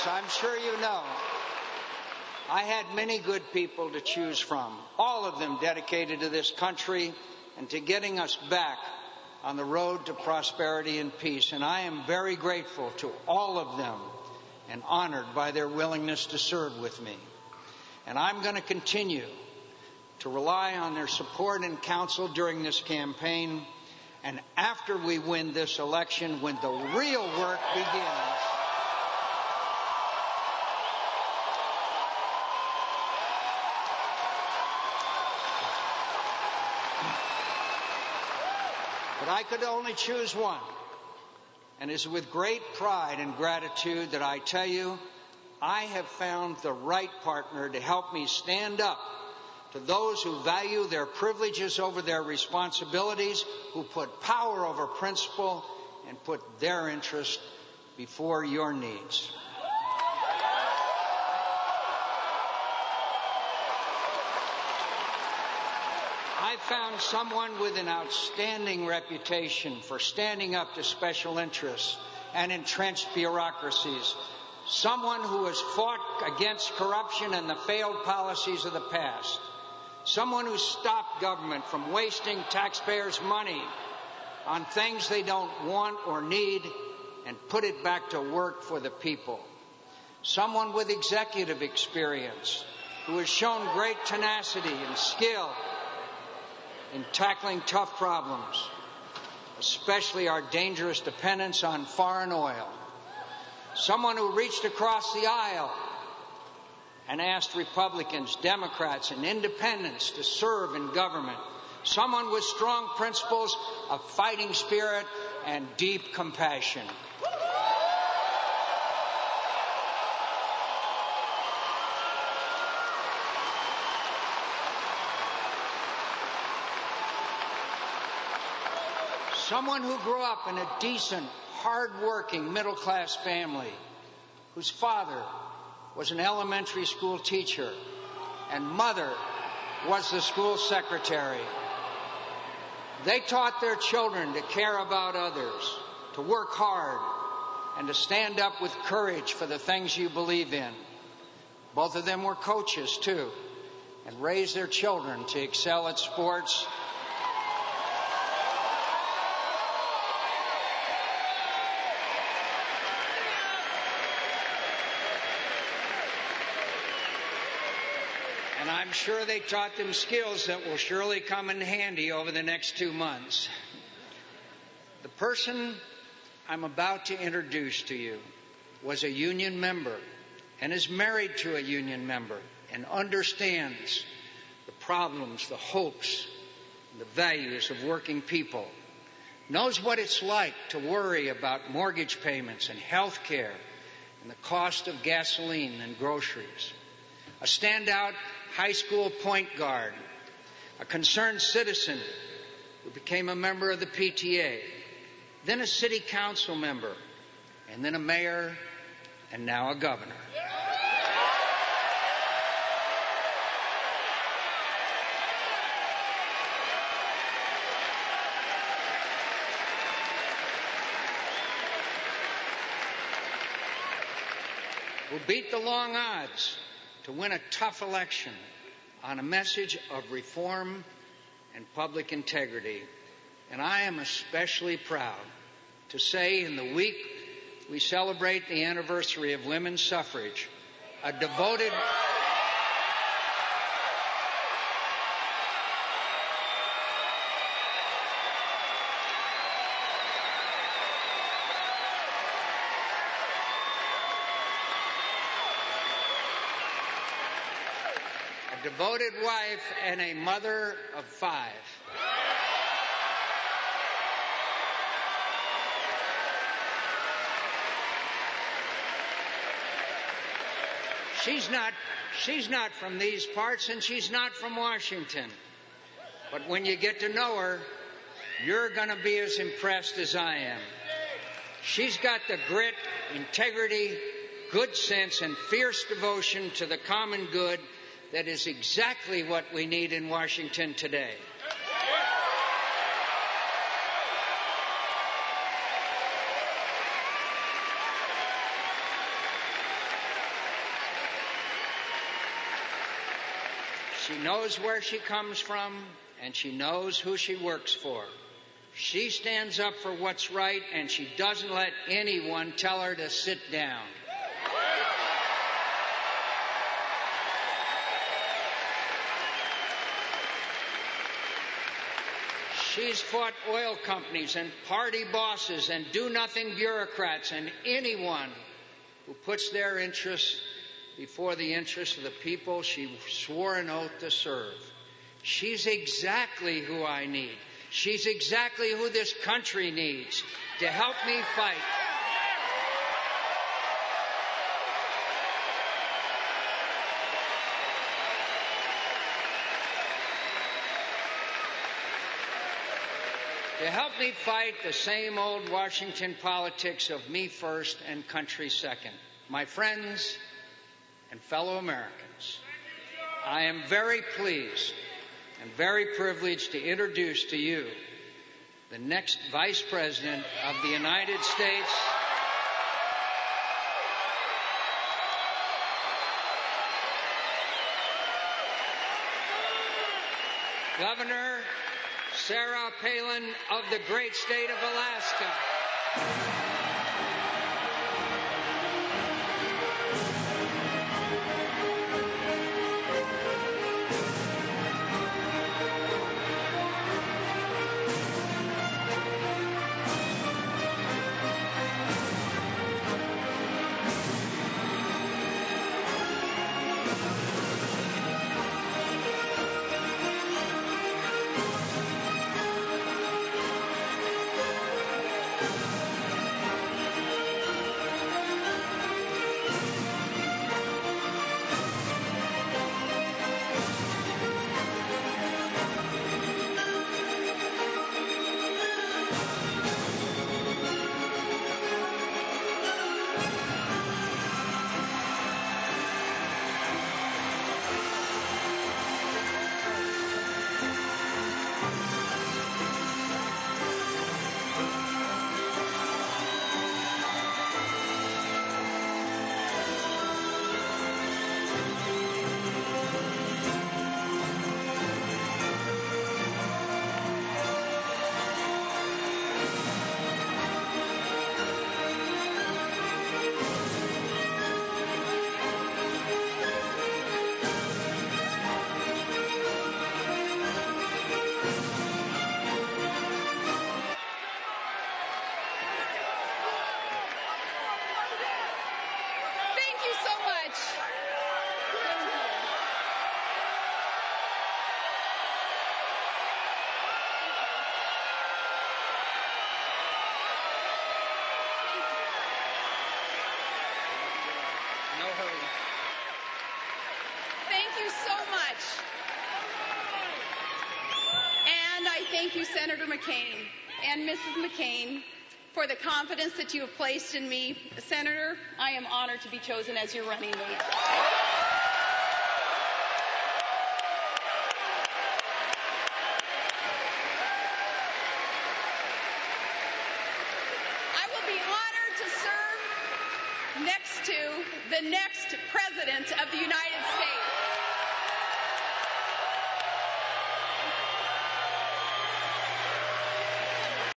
As I'm sure you know, I had many good people to choose from, all of them dedicated to this country and to getting us back on the road to prosperity and peace. And I am very grateful to all of them and honored by their willingness to serve with me. And I'm going to continue to rely on their support and counsel during this campaign. And after we win this election, when the real work begins, but I could only choose one. And it is with great pride and gratitude that I tell you, I have found the right partner to help me stand up to those who value their privileges over their responsibilities, who put power over principle, and put their interest before your needs. I found someone with an outstanding reputation for standing up to special interests and entrenched bureaucracies, someone who has fought against corruption and the failed policies of the past, someone who stopped government from wasting taxpayers' money on things they don't want or need and put it back to work for the people, someone with executive experience who has shown great tenacity and skill in tackling tough problems, especially our dangerous dependence on foreign oil. Someone who reached across the aisle and asked Republicans, Democrats, and independents to serve in government. Someone with strong principles, a fighting spirit, and deep compassion. Someone who grew up in a decent, hard-working, middle-class family, whose father was an elementary school teacher and mother was the school secretary. They taught their children to care about others, to work hard, and to stand up with courage for the things you believe in. Both of them were coaches, too, and raised their children to excel at sports. And I'm sure they taught them skills that will surely come in handy over the next 2 months. The person I'm about to introduce to you was a union member and is married to a union member and understands the problems, the hopes, and the values of working people, knows what it's like to worry about mortgage payments and health care and the cost of gasoline and groceries. A standout high school point guard, a concerned citizen who became a member of the PTA, then a city council member, and then a mayor, and now a governor. Who beat the long odds to win a tough election on a message of reform and public integrity. And I am especially proud to say in the week we celebrate the anniversary of women's suffrage, a devoted wife and a mother of 5. She's not from these parts, and she's not from Washington. But when you get to know her, you're going to be as impressed as I am. She's got the grit, integrity, good sense, and fierce devotion to the common good that is exactly what we need in Washington today. She knows where she comes from, and she knows who she works for. She stands up for what's right, and she doesn't let anyone tell her to sit down. She's fought oil companies and party bosses and do-nothing bureaucrats and anyone who puts their interests before the interests of the people she swore an oath to serve. She's exactly who I need. She's exactly who this country needs to help me fight. To help me fight the same old Washington politics of me first and country second. My friends and fellow Americans, I am very pleased and very privileged to introduce to you the next Vice President of the United States, Governor Sarah Palin of the great state of Alaska. Thank you, Senator McCain and Mrs. McCain, for the confidence that you have placed in me. Senator, I am honored to be chosen as your running mate. I will be honored to serve next to the next President of the United States.